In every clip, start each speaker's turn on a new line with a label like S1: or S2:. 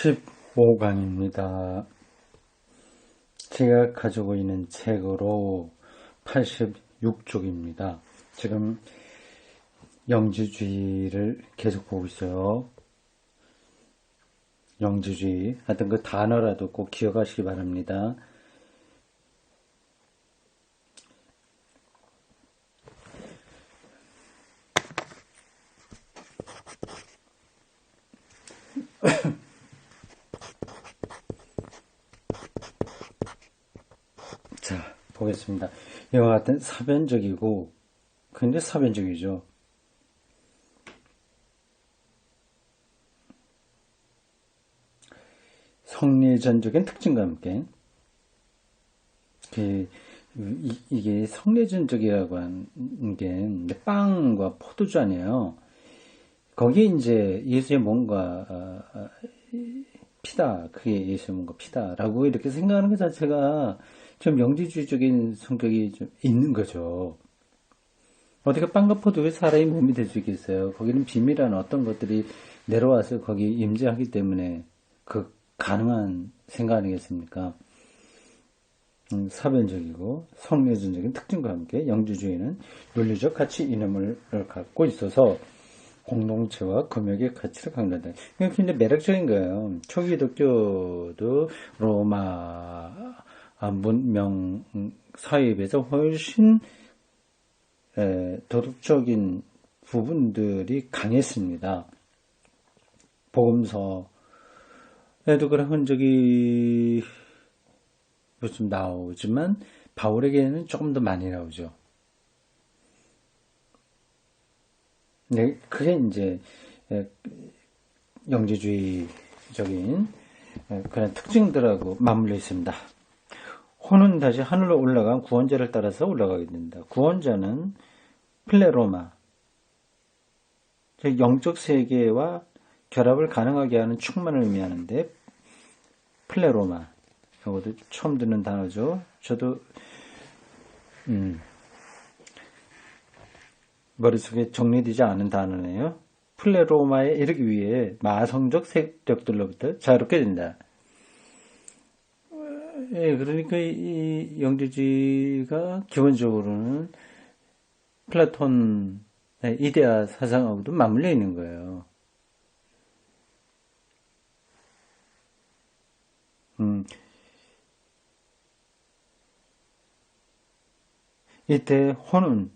S1: 85강입니다. 제가 가지고 있는 책으로 86쪽입니다. 지금 영지주의를 계속 보고 있어요. 영지주의. 하여튼 그 단어라도 꼭 기억하시기 바랍니다. 자, 보겠습니다. 이와 같은 사변적이고, 굉장히 사변적이죠. 성례전적인 특징과 함께, 이게 성례전적이라고 하는 게 빵과 포도주아니에요. 거기에 이제 예수의 몸과 피다, 그게 예수의 몸과 피다라고 이렇게 생각하는 것 자체가 좀 영지주의적인 성격이 좀 있는 거죠. 어떻게 빵과 포도에 사람이 몸이 될 수 있겠어요? 거기는 비밀한 어떤 것들이 내려와서 거기 임재하기 때문에 그 가능한 생각 아니겠습니까? 사변적이고 성례전적인 특징과 함께 영지주의는 논리적 가치 이념을 갖고 있어서 공동체와 금욕의 가치를 강조한다. 이게 굉장히 매력적인 거예요. 초기독교도 로마 문명 사회에 비해서 훨씬 도덕적인 부분들이 강했습니다. 복음서에도 그런 흔적이 좀 나오지만 바울에게는 조금 더 많이 나오죠. 네, 그게 이제 영지주의적인 그런 특징들하고 맞물려 있습니다. 혼은 다시 하늘로 올라간 구원자를 따라서 올라가게 된다. 구원자는 플레로마, 영적 세계와 결합을 가능하게 하는 충만을 의미하는데 플레로마, 이것도 처음 듣는 단어죠. 저도 머릿속에 정리되지 않은 단어네요. 플레로마에 이르기 위해 마성적 세력들로부터 자유롭게 된다. 예, 그러니까 이 영지주의가 기본적으로는 플라톤의 이데아 사상하고도 맞물려 있는 거예요. 이때 혼은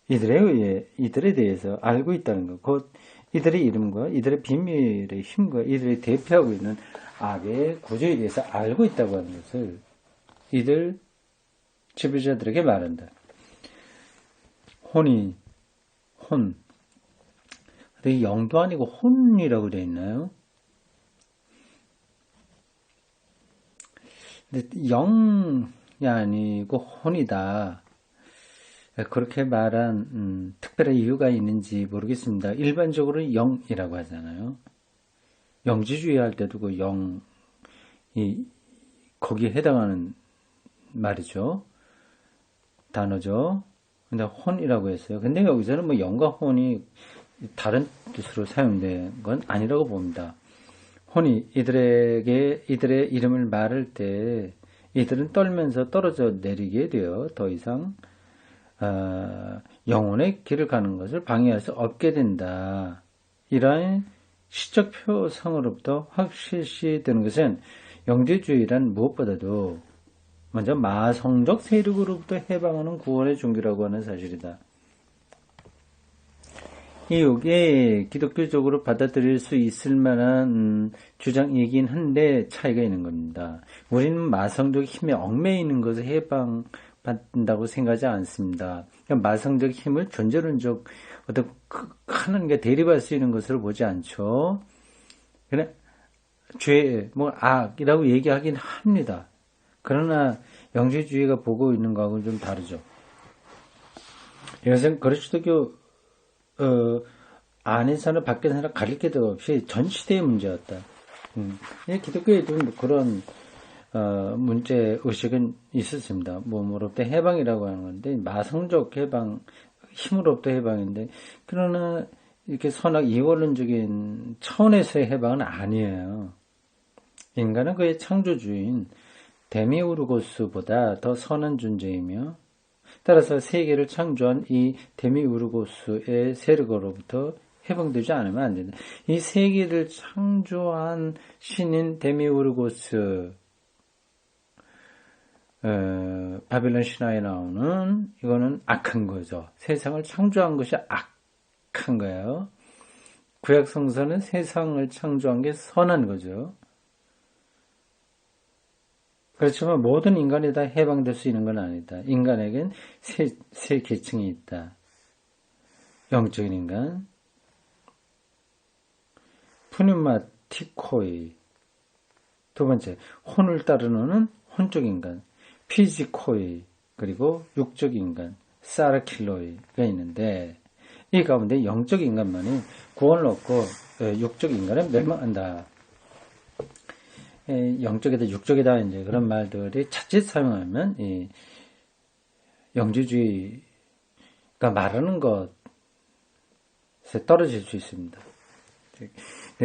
S1: 이들에 대해서 알고 있다는 것, 곧 이들의 이름과 이들의 비밀의 힘과 이들이 대표하고 있는 악의 구조에 대해서 알고 있다고 하는 것을 이들 지배자들에게 말한다. 혼. 근데 영도 아니고 혼이라고 되어 있나요? 근데 영이 아니고 혼이다. 그렇게 말한 특별한 이유가 있는지 모르겠습니다. 일반적으로 영이라고 하잖아요. 영지주의 할 때도 그 영이 거기에 해당하는 말이죠. 단어죠. 근데 혼이라고 했어요. 근데 여기서는 뭐 영과 혼이 다른 뜻으로 사용된 건 아니라고 봅니다. 혼이 이들의 이름을 말할 때 이들은 떨면서 떨어져 내리게 되어 더 이상 영혼의 길을 가는 것을 방해할 수 없게 된다. 이러한 시적 표상으로부터 확실시되는 것은 영지주의란 무엇보다도 먼저 마성적 세력으로부터 해방하는 구원의 종교라고 하는 사실이다. 이게 기독교적으로 받아들일 수 있을 만한 주장이긴 한데 차이가 있는 겁니다. 우리는 마성적 힘에 얽매여 있는 것을 해방받는다고 생각하지 않습니다. 그러니까 마성적 힘을 존재론적 어떤 하나님과 대립할 수 있는 것으로 보지 않죠. 그래 죄, 악이라고 얘기하긴 합니다. 그러나 영지주의가 보고 있는 거하고는 좀 다르죠. 이것은 그리스도교 안에서는 밖에서는 가릴 게 없이 전 시대의 문제였다. 기독교에도 그런 문제 의식은 있었습니다. 몸으로부터 해방이라고 하는 건데 마성적 해방, 힘으로부터 해방인데 그러나 이렇게 선악 이원론적인 차원에서의 해방은 아니에요. 인간은 그의 창조주인 데미우르고스보다 더 선한 존재이며 따라서 세계를 창조한 이 데미우르고스의 세력으로부터 해방되지 않으면 안 된다. 이 세계를 창조한 신인 데미우르고스, 바빌론 신화에 나오는 이거는 악한 거죠. 세상을 창조한 것이 악한 거예요. 구약 성서는 세상을 창조한 게 선한 거죠. 그렇지만 모든 인간이 다 해방될 수 있는 건 아니다. 인간에겐 세 계층이 있다. 영적인 인간, 푸뉴마티코이, 두 번째, 혼을 따르는 혼적 인간, 피지코이, 그리고 육적 인간, 사르킬로이가 있는데 이 가운데 영적 인간만이 구원을 얻고 육적 인간은 멸망한다. 영적이다, 육적이다, 이제 그런 말들이 자칫 사용하면 이 영지주의가 말하는 것에 떨어질 수 있습니다.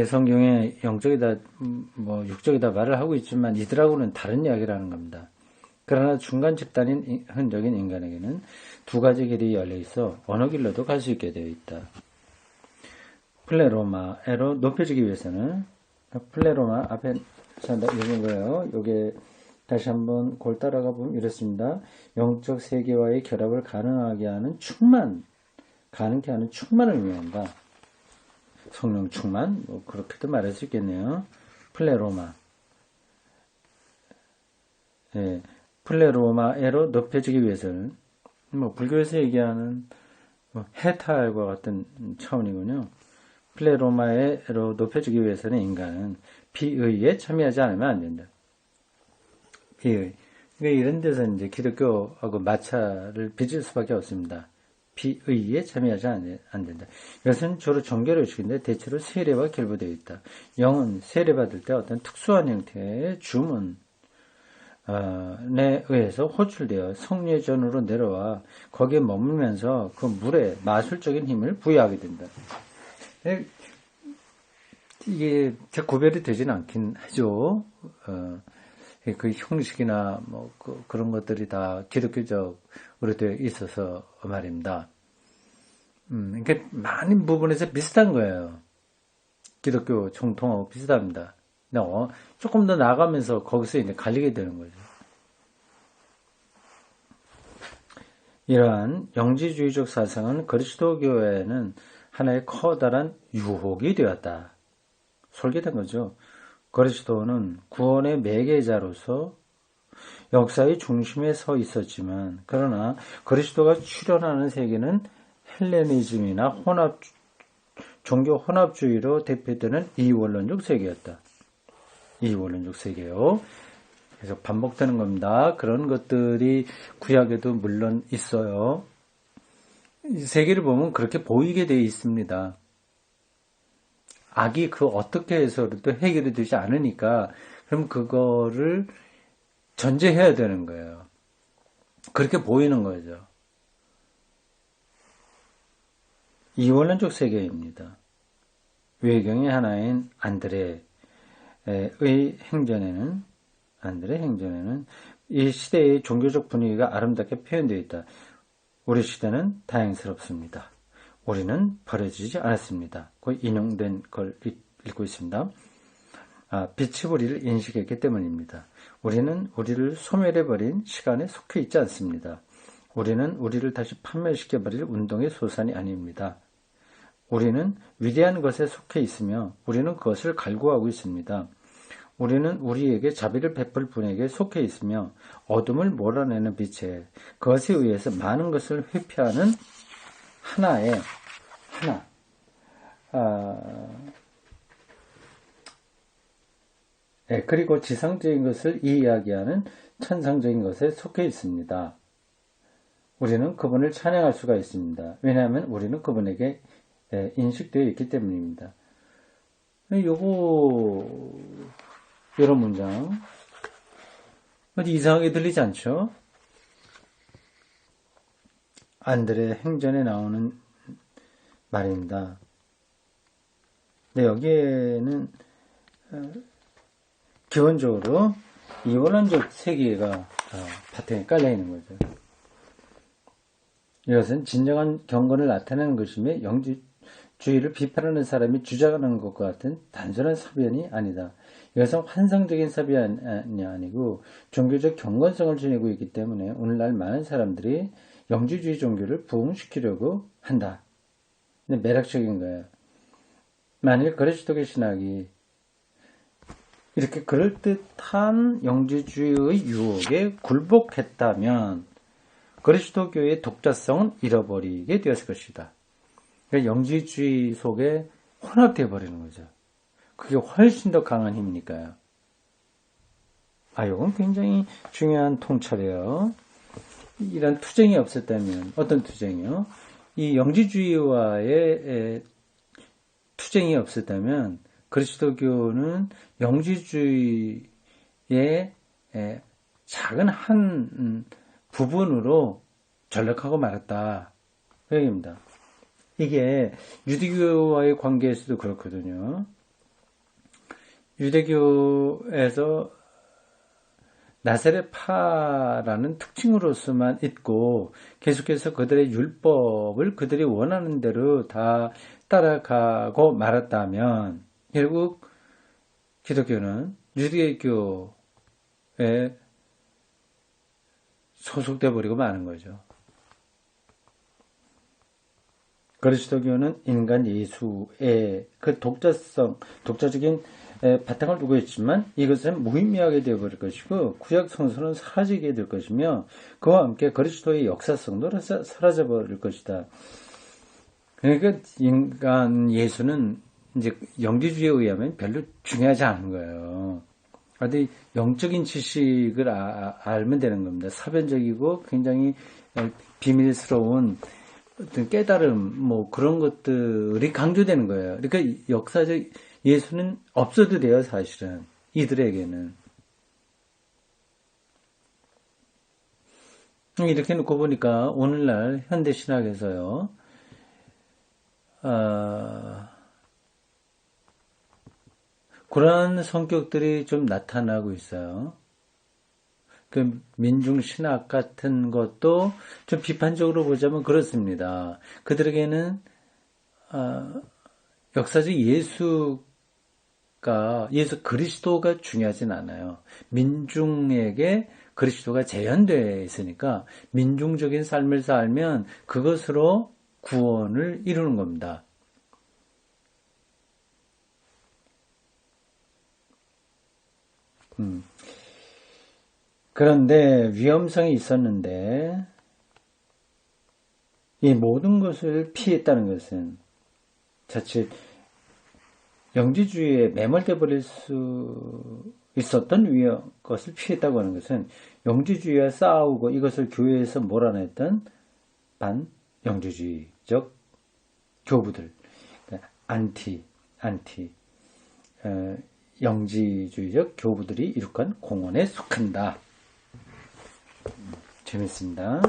S1: 성경에 영적이다, 뭐 육적이다 말을 하고 있지만 이들하고는 다른 이야기라는 겁니다. 그러나 중간 집단인 흔적인 인간에게는 두 가지 길이 열려 있어 어느 길로도 갈 수 있게 되어 있다. 플레로마로 높여지기 위해서는 플레로마 앞에 읽은 거예요. 요게 다시 한번 골 따라가 보면 이렇습니다. 영적 세계와의 결합을 가능하게 하는 가능케 하는 충만을 의미한다. 성령 충만, 뭐 그렇게도 말할 수 있겠네요. 플레로마. 예, 플레로마에로 높여지기 위해서는 뭐 불교에서 얘기하는 해탈과 같은 차원이군요. 플레로마에로 높여지기 위해서는 인간은 비의에 참여하지 않으면 안 된다. 비의. 그러니까 이런 데서 이제 기독교하고 마찰을 빚을 수밖에 없습니다. 비의에 참여하지 안 된다. 이것은 주로 종교의 의식인데 대체로 세례와 결부되어 있다. 영은 세례받을 때 어떤 특수한 형태의 주문에 의해서 호출되어 성령의 전으로 내려와 거기에 머물면서 그 물에 마술적인 힘을 부여하게 된다. 이게 구별이 되지는 않긴 하죠. 그 형식이나 뭐 그런 것들이 다 기독교적으로 되어 있어서 말입니다. 그러니까 많은 부분에서 비슷한 거예요. 기독교 정통하고 비슷합니다. 근데 조금 더 나가면서 거기서 이제 갈리게 되는 거죠. 이러한 영지주의적 사상은 그리스도교회에는 하나의 커다란 유혹이 되었다. 솔깃한 거죠. 그리스도는 구원의 매개자로서 역사의 중심에 서 있었지만 그러나 그리스도가 출현하는 세계는 헬레니즘이나 종교 혼합주의로 대표되는 이원론적 세계였다. 이원론적 세계요. 계속 반복되는 겁니다. 그런 것들이 구약에도 물론 있어요. 이 세계를 보면 그렇게 보이게 되어 있습니다. 악이 그 어떻게 해서도 해결이 되지 않으니까 그럼 그거를 전제해야 되는 거예요. 그렇게 보이는 거죠. 이원론적 세계입니다. 외경의 하나인 안드레의 행전에는 이 시대의 종교적 분위기가 아름답게 표현되어 있다. 우리 시대는 다행스럽습니다. 우리는 버려지지 않았습니다. 그 인용된 걸 읽고 있습니다. 빛이 우리를 인식했기 때문입니다. 우리는 우리를 소멸해버린 시간에 속해 있지 않습니다. 우리는 우리를 다시 판멸시켜버릴 운동의 소산이 아닙니다. 우리는 위대한 것에 속해 있으며 우리는 그것을 갈구하고 있습니다. 우리는 우리에게 자비를 베풀 분에게 속해 있으며 어둠을 몰아내는 빛에 그것에 의해서 많은 것을 회피하는 그리고 지상적인 것을 이야기하는 천상적인 것에 속해 있습니다. 우리는 그분을 찬양할 수가 있습니다. 왜냐하면 우리는 그분에게 인식되어 있기 때문입니다. 이런 문장 어디 이상하게 들리지 않죠? 안드레 행전에 나오는 말입니다. 근데 여기에는 기본적으로 이원론적 세계가 바탕에 깔려 있는 거죠. 이것은 진정한 경건을 나타내는 것이며 영지주의를 비판하는 사람이 주장하는 것과 같은 단순한 사변이 아니다. 이것은 환상적인 사변이 아니고 종교적 경건성을 지니고 있기 때문에 오늘날 많은 사람들이 영지주의 종교를 부흥시키려고 한다. 근데 매력적인 거예요. 만일 그리스도교 신학이 이렇게 그럴듯한 영지주의의 유혹에 굴복했다면 그리스도교의 독자성은 잃어버리게 되었을 것이다. 그러니까 영지주의 속에 혼합되어 버리는 거죠. 그게 훨씬 더 강한 힘이니까요. 이건 굉장히 중요한 통찰이에요. 이런 투쟁이 없었다면, 어떤 투쟁이요? 이 영지주의와의 투쟁이 없었다면 그리스도교는 영지주의의 작은 한 부분으로 전락하고 말았다. 그 얘기입니다. 이게 유대교와의 관계에서도 그렇거든요. 유대교에서 나사렛파라는 특징으로서만 있고 계속해서 그들의 율법을 그들이 원하는 대로 다 따라가고 말았다면 결국 기독교는 유대교에 소속돼 버리고 마는 거죠. 그리스도교는 인간 예수의 그 독자적인 바탕을 두고 있지만 이것은 무의미하게 되어버릴 것이고 구약 성서는 사라지게 될 것이며 그와 함께 그리스도의 역사성도 사라져버릴 것이다. 그러니까 인간 예수는 이제 영지주의에 의하면 별로 중요하지 않은 거예요. 근데 영적인 지식을 알면 되는 겁니다. 사변적이고 굉장히 비밀스러운 어떤 깨달음, 그런 것들이 강조되는 거예요. 그러니까 역사적 예수는 없어도 돼요, 사실은. 이들에게는. 이렇게 놓고 보니까 오늘날 현대신학에서요, 그런 성격들이 좀 나타나고 있어요. 그 민중신학 같은 것도 좀 비판적으로 보자면 그렇습니다. 그들에게는 역사적 예수 그리스도가 중요하진 않아요. 민중에게 그리스도가 재현되어 있으니까 민중적인 삶을 살면 그것으로 구원을 이루는 겁니다. 그런데 위험성이 있었는데 이 모든 것을 피했다는 것은 자칫 영지주의에 매몰돼 버릴 수 있었던 것을 피했다고 하는 것은 영지주의와 싸우고 이것을 교회에서 몰아냈던 반영지주의적 교부들, 그러니까 안티 영지주의적 교부들이 이룩한 공헌에 속한다. 재밌습니다.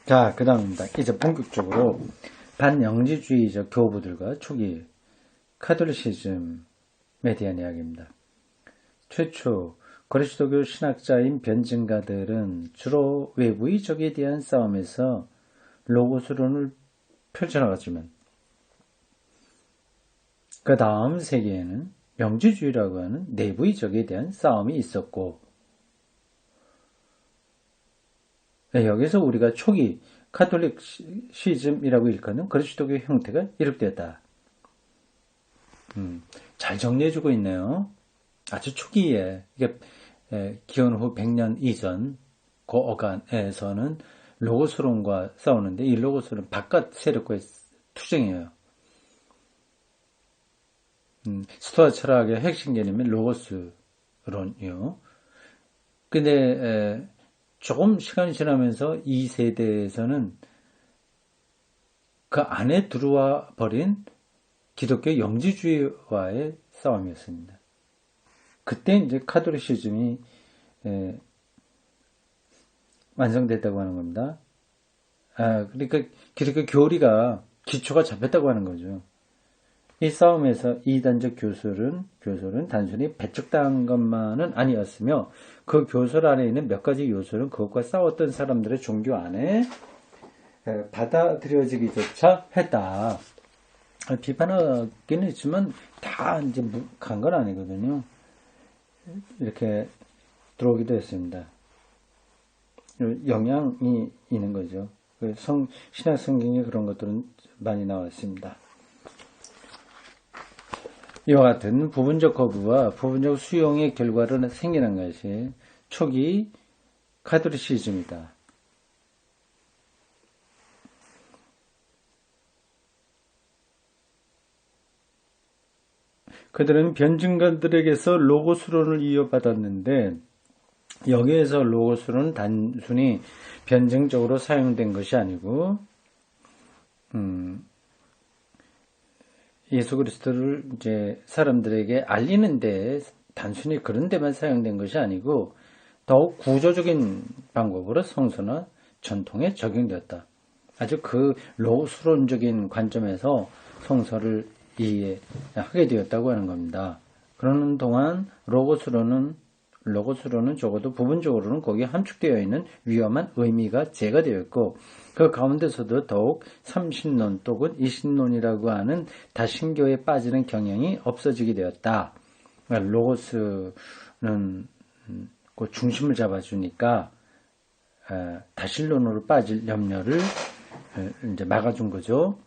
S1: 자, 그 다음입니다. 이제 본격적으로 반영지주의적 교부들과 초기 카톨리시즘에 대한 이야기입니다. 최초 그리스도교 신학자인 변증가들은 주로 외부의 적에 대한 싸움에서 로고스론을 펼쳐나갔지만 그 다음 세기에는 영지주의라고 하는 내부의 적에 대한 싸움이 있었고 여기서 우리가 초기 카톨릭시즘이라고 일컫는 그리스도교 형태가 이룩되었다. 잘 정리해주고 있네요. 아주 초기에 이게 기원 후 100년 이전 그 어간에서는 로고스론과 싸우는데 이 로고스론 바깥 세력과의 투쟁이에요. 스토아 철학의 핵심 개념이 로고스론이요. 근데 조금 시간이 지나면서 이 세대에서는 그 안에 들어와 버린 기독교 영지주의와의 싸움이었습니다. 그때 이제 카톨리시즘이 완성됐다고 하는 겁니다. 그러니까 기독교 교리가 기초가 잡혔다고 하는 거죠. 이 싸움에서 이단적 교설은 단순히 배척당한 것만은 아니었으며 그 교설 안에 있는 몇 가지 요소는 그것과 싸웠던 사람들의 종교 안에 받아들여지기조차 했다. 비판하기는 했지만 다 이제 간 건 아니거든요. 이렇게 들어오기도 했습니다. 영향이 있는 거죠. 신약 성경에 그런 것들은 많이 나왔습니다. 이와 같은 부분적 거부와 부분적 수용의 결과로 생기는 것이 초기 카톨리시즘이다. 그들은 변증가들에게서 로고스론을 이어받았는데 여기에서 로고스론은 단순히 변증적으로 사용된 것이 아니고 예수 그리스도를 이제 사람들에게 알리는데 단순히 그런 데만 사용된 것이 아니고 더욱 구조적인 방법으로 성서나 전통에 적용되었다. 아주 그 로고스론적인 관점에서 성서를 이해하게 되었다고 하는 겁니다. 그러는 동안 로고스론은 적어도 부분적으로는 거기에 함축되어 있는 위험한 의미가 제거되었고 그 가운데서도 더욱 삼신론 또는 이신론이라고 하는 다신교에 빠지는 경향이 없어지게 되었다. 로고스는 그 중심을 잡아주니까 다신론으로 빠질 염려를 이제 막아준 거죠.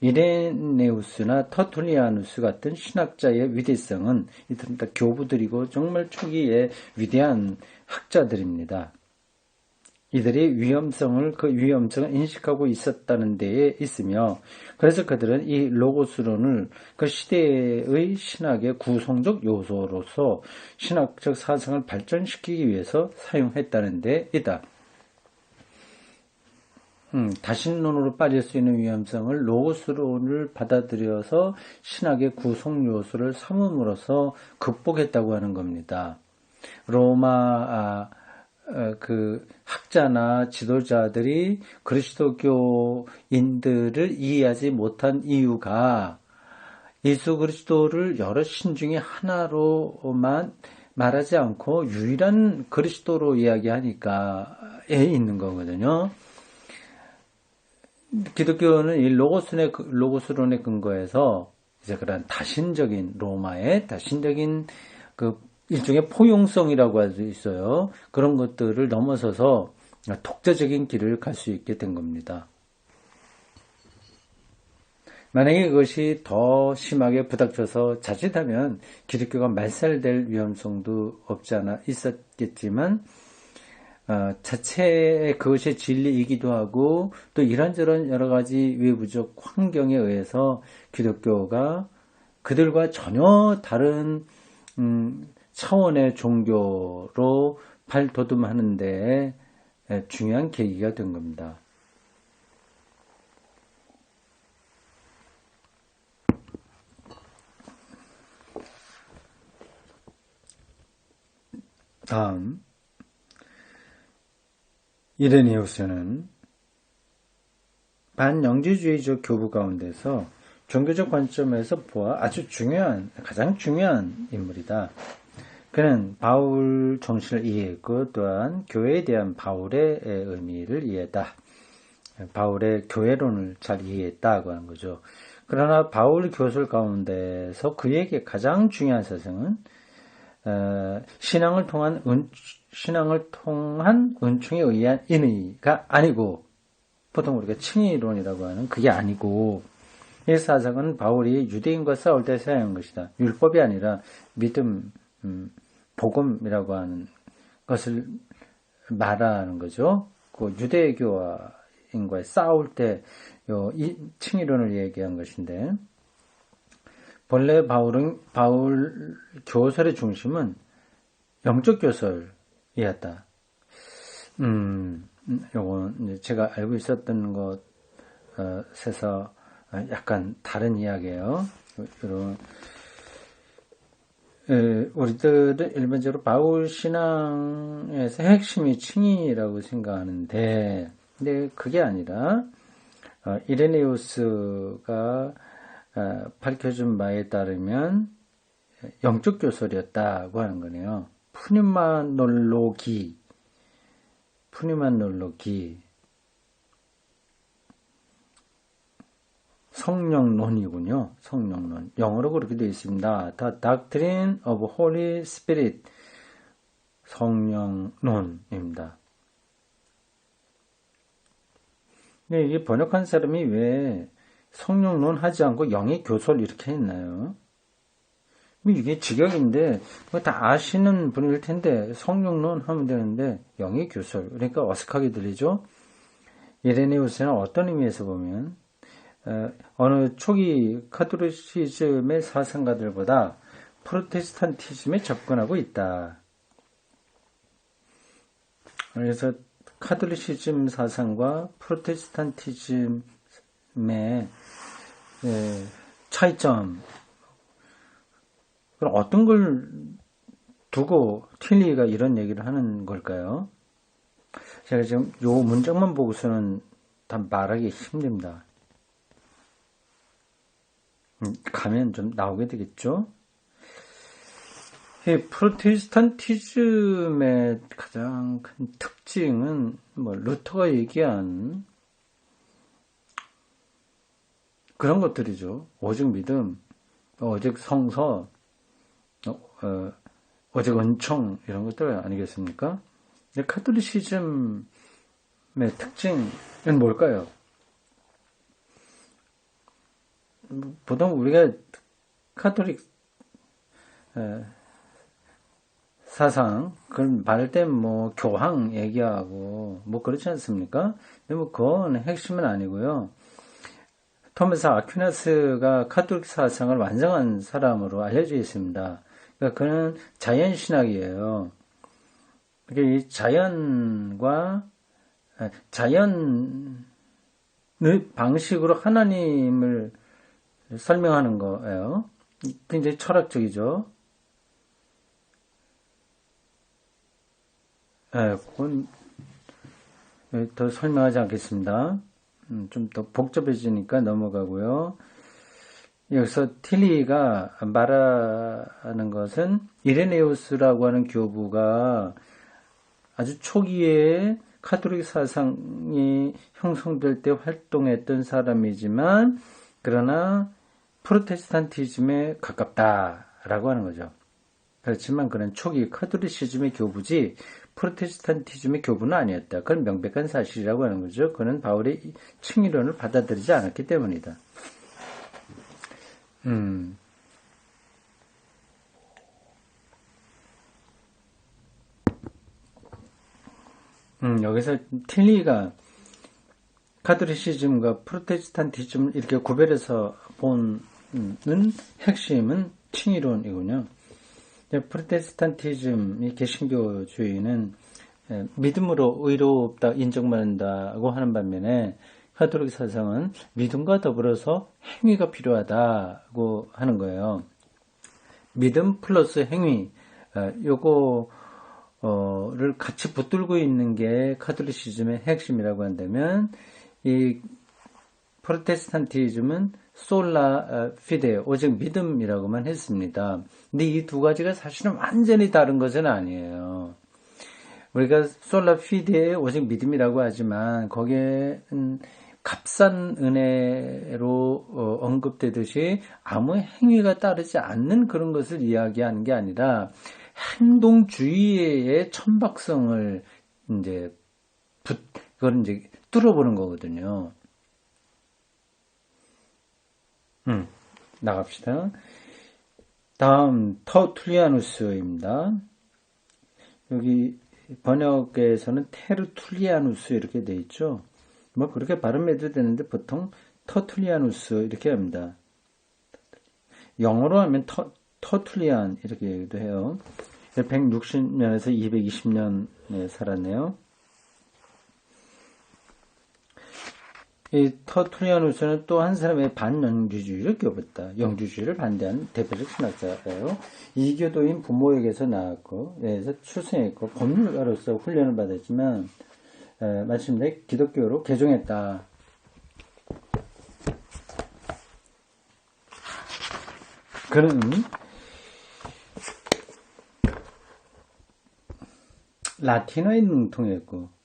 S1: 이레네우스나 터툴리아누스 같은 신학자의 위대성은 이들은 다 교부들이고 정말 초기에 위대한 학자들입니다. 이들이 그 위험성을 인식하고 있었다는 데에 있으며 그래서 그들은 이 로고스론을 그 시대의 신학의 구성적 요소로서 신학적 사상을 발전시키기 위해서 사용했다는 데 있다. 다신론으로 빠질 수 있는 위험성을 로고스론을 받아들여서 신학의 구성 요소를 삼음으로써 극복했다고 하는 겁니다. 로마 그 학자나 지도자들이 그리스도교인들을 이해하지 못한 이유가 예수 그리스도를 여러 신 중에 하나로만 말하지 않고 유일한 그리스도로 이야기하니까에 있는 거거든요. 기독교는 이 로고스론의 근거에서 이제 그런 다신적인 로마의 다신적인 그 일종의 포용성이라고 할 수 있어요. 그런 것들을 넘어서서 독자적인 길을 갈 수 있게 된 겁니다. 만약에 그것이 더 심하게 부닥쳐서 자칫하면 기독교가 말살될 위험성도 없지 않아 있었겠지만 자체의 그것이 진리이기도 하고 또 이런저런 여러 가지 외부적 환경에 의해서 기독교가 그들과 전혀 다른 차원의 종교로 발돋움하는 데 중요한 계기가 된 겁니다. 다음 이레니우스는 반영지주의적 교부 가운데서 종교적 관점에서 보아 가장 중요한 인물이다. 그는 바울 정신을 이해했고 또한 교회에 대한 바울의 의미를 이해했다. 바울의 교회론을 잘 이해했다고 하는 거죠. 그러나 바울 교술 가운데서 그에게 가장 중요한 사상은 신앙을 통한 은총에 의한 인의가 아니고 보통 우리가 칭의론이라고 하는 그게 아니고 이 사상은 바울이 유대인과 싸울 때 사용한 것이다. 율법이 아니라 믿음, 복음이라고 하는 것을 말하는 거죠. 그 유대교인과의 싸울 때 이 칭의론을 얘기한 것인데 본래 바울 교설의 중심은 영적 교설이었다. 요건 제가 알고 있었던 것에서 약간 다른 이야기예요. 우리들은 일반적으로 바울 신앙에서 핵심이 칭의라고 생각하는데, 근데 그게 아니라 이레네우스가 밝혀준 바에 따르면 영적 교설이었다고 하는 거네요. 푸뉴마놀로기, 성령론이군요. 성령론. 영어로 그렇게 되어 있습니다. The Doctrine of Holy Spirit. 성령론입니다. 근데 이게 번역한 사람이 왜 성령론 하지 않고 영의 교설 이렇게 했나요? 이게 직역인데 다 아시는 분일 텐데 성령론 하면 되는데 영의 교설. 그러니까 어색하게 들리죠? 이레네우스는 어떤 의미에서 보면 어느 초기 카톨리시즘의 사상가들보다 프로테스탄티즘에 접근하고 있다. 그래서 카톨리시즘 사상과 프로테스탄티즘의 차이점, 그럼 어떤 걸 두고 틸리가 이런 얘기를 하는 걸까요? 제가 지금 요 문장만 보고서는 다 말하기 힘듭니다. 가면 좀 나오게 되겠죠? 이 프로테스탄티즘의 가장 큰 특징은 루터가 얘기한 그런 것들이죠. 오직 믿음, 오직 성서, 오직 은총 이런 것들 아니겠습니까? 근데 카톨리시즘의 특징은 뭘까요? 보통 우리가 카톨릭 사상 그걸 말할 때 교황 얘기하고 그렇지 않습니까? 근데 그건 핵심은 아니고요. 토마스 아퀴나스가 카톨릭 사상을 완성한 사람으로 알려져 있습니다. 그러니까 그는 자연신학이에요. 이 자연과 자연의 방식으로 하나님을 설명하는 거예요. 굉장히 철학적이죠. 그건 더 설명하지 않겠습니다. 좀 더 복잡해지니까 넘어가고요. 여기서 틸리가 말하는 것은 이레네우스라고 하는 교부가 아주 초기에 카톨릭 사상이 형성될 때 활동했던 사람이지만 그러나 프로테스탄티즘에 가깝다라고 하는 거죠. 그렇지만 그는 초기 카톨리시즘의 교부지 프로테스탄티즘의 교부는 아니었다. 그건 명백한 사실이라고 하는 거죠. 그는 바울의 칭의론을 받아들이지 않았기 때문이다. 여기서 틸리가 카톨리시즘과 프로테스탄티즘을 이렇게 구별해서 보는 핵심은 칭의론이군요. 프로테스탄티즘, 이 개신교주의는 믿음으로 의롭다 인정받는다고 하는 반면에 카톨릭 사상은 믿음과 더불어서 행위가 필요하다고 하는 거예요. 믿음 플러스 행위, 요거를 같이 붙들고 있는 게 카톨리시즘의 핵심이라고 한다면 이 프로테스탄티즘은 솔라 피데, 오직 믿음이라고만 했습니다. 근데 이 두 가지가 사실은 완전히 다른 것은 아니에요. 우리가 솔라 피데에 오직 믿음이라고 하지만 거기에 값싼 은혜로 언급되듯이 아무 행위가 따르지 않는 그런 것을 이야기하는 게 아니라 행동주의의 천박성을 그걸 뚫어보는 거거든요. 나갑시다. 다음 터툴리아누스입니다. 여기 번역에서는 테르툴리아누스 이렇게 돼 있죠. 그렇게 발음해도 되는데 보통 터툴리아누스 이렇게 합니다. 영어로 하면 터툴리안 이렇게 얘기도 해요. 160년에서 220년에 살았네요. 이 터툴리아누스는 또 한 사람의 반영주주의를 교봤다. 영주주의를 반대하는 대표적 신학자예요. 이교도인 부모에게서 나왔고, 에서 출생했고, 법률가로서 훈련을 받았지만, 마침내 기독교로 개종했다. 그는 라틴어에 능통했고,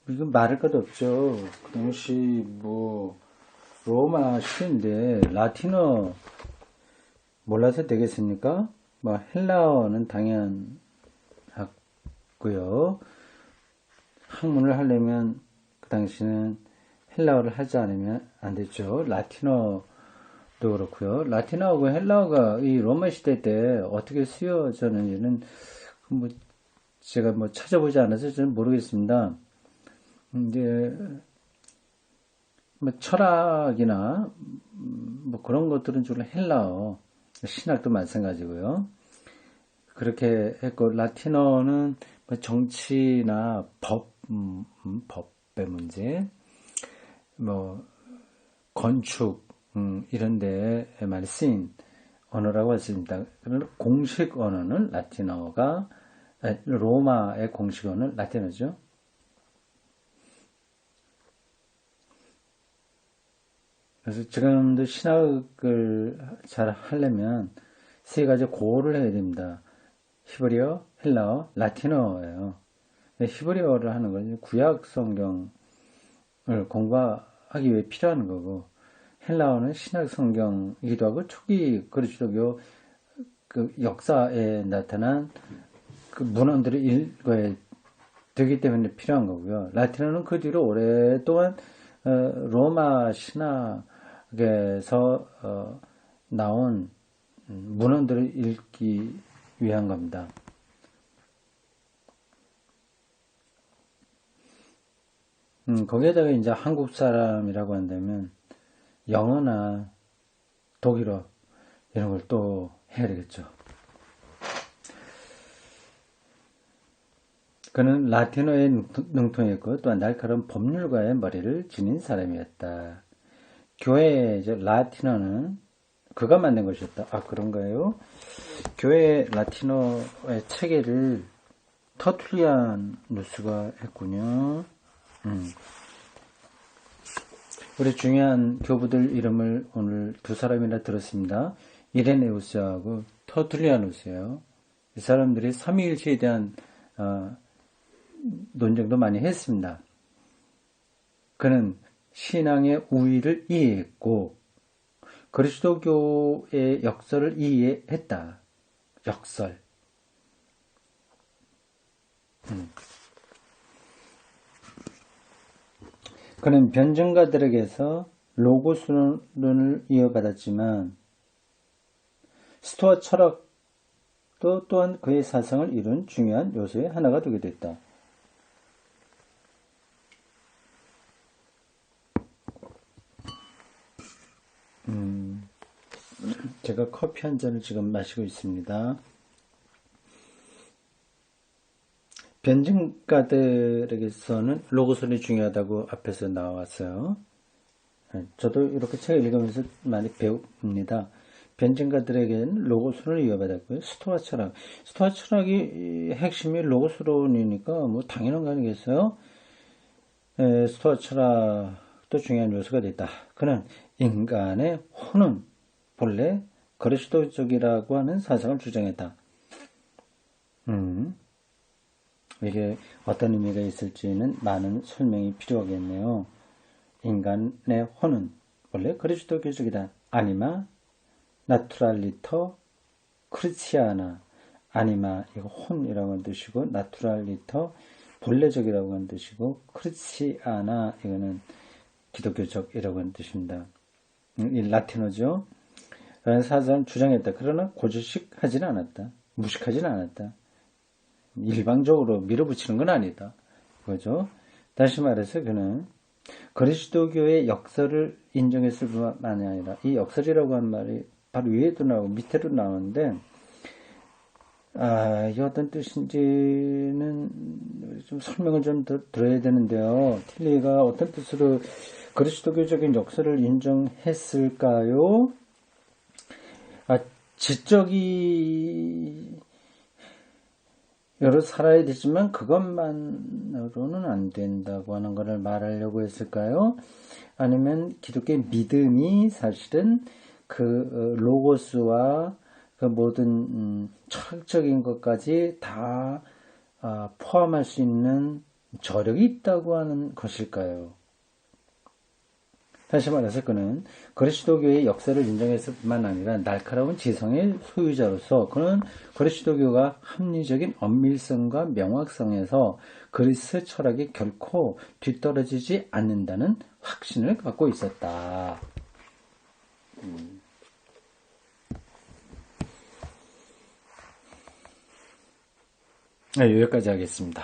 S1: 이건 말할 것도 없죠. 그 당시 로마 시대인데 라틴어 몰라서 되겠습니까? 헬라어는 당연하고요. 학문을 하려면 그 당시는 헬라어를 하지 않으면 안 됐죠. 라틴어도 그렇고요. 라틴어하고 헬라어가 이 로마 시대 때 어떻게 쓰여졌는지는 제가 찾아보지 않아서 저는 모르겠습니다. 이제 철학이나 그런 것들은 주로 헬라어, 신학도 마찬가지고요. 그렇게 했고 라틴어는 정치나 법의 문제, 건축 이런 데에 많이 쓰인 언어라고 했습니다. 그러나 공식 언어는 라틴어가 로마의 공식 언어는 라틴어죠. 그래서 지금도 신학을 잘 하려면 세 가지 고를 해야 됩니다. 히브리어, 헬라어, 라틴어예요. 히브리어를 하는 건 구약 성경을 공부하기 위해 필요한 거고, 헬라어는 신약 성경이기도 하고 초기 그리스도교 그 역사에 나타난 그 문헌들을 읽어야 되기 때문에 필요한 거고요. 라틴어는 그 뒤로 오랫동안 로마 신학에서 나온 문헌들을 읽기 위한 겁니다. 거기에다가 이제 한국 사람이라고 한다면 영어나 독일어 이런 걸 또 해야 되겠죠. 그는 라틴어에 능통했고 또한 날카로운 법률가의 머리를 지닌 사람이었다. 교회의 라틴어는 그가 만든 것이었다. 아, 그런가요? 교회 라틴어의 체계를 터툴리아누스가 했군요. 우리 중요한 교부들 이름을 오늘 두 사람이나 들었습니다. 이레네우스하고 터툴리아누스예요. 이 사람들이 삼위일체에 대한 논쟁도 많이 했습니다. 그는 신앙의 우위를 이해했고 그리스도교의 역설을 이해했다. 역설. 그는 변증가들에게서 로고스론을 이어받았지만 스토아 철학도 또한 그의 사상을 이룬 중요한 요소의 하나가 되게 됐다. 제가 커피 한 잔을 지금 마시고 있습니다. 변증가들에게서는 로고선이 중요하다고 앞에서 나왔어요. 저도 이렇게 책을 읽으면서 많이 배웁니다. 변증가들에게는 로고선을 이어받았고요. 스토아 철학. 스토아 철학이 핵심이 로고스론이니까 당연한 거 아니겠어요? 스토아 철학도 중요한 요소가 됐다. 그는 인간의 혼은 본래 그리스도적이라고 하는 사상을 주장했다. 이게 어떤 의미가 있을지는 많은 설명이 필요하겠네요. 인간의 혼은 원래 그리스도교적이다. 아니마, 나투랄리터, 크리스티아나. 아니마, 이거 혼이라고 하는 뜻이고, 나투랄리터, 본래적이라고 하는 뜻이고, 크리스티아나, 이거는 기독교적이라고 하는 뜻입니다. 이 라틴어죠. 라는 사상을 주장했다. 그러나 고지식하지는 않았다. 무식하지는 않았다. 일방적으로 밀어붙이는 건 아니다. 그죠? 다시 말해서 그는 그리스도교의 역설을 인정했을 뿐만 아니라 이 역설이라고 하는 말이 바로 위에도 나오고 밑에도 나오는데 이게 어떤 뜻인지는 좀 설명을 좀 들어야 되는데요. 틸리가 어떤 뜻으로 그리스도교적인 역사를 인정했을까요? 지적이 여러 살아야 되지만 그것만으로는 안 된다고 하는 것을 말하려고 했을까요? 아니면 기독교의 믿음이 사실은 그 로고스와 그 모든 철학적인 것까지 다 포함할 수 있는 저력이 있다고 하는 것일까요? 다시 말해서 그는 그리스도교의 역사를 인정했을 뿐만 아니라 날카로운 지성의 소유자로서 그는 그리스도교가 합리적인 엄밀성과 명확성에서 그리스 철학이 결코 뒤떨어지지 않는다는 확신을 갖고 있었다. 네, 여기까지 하겠습니다.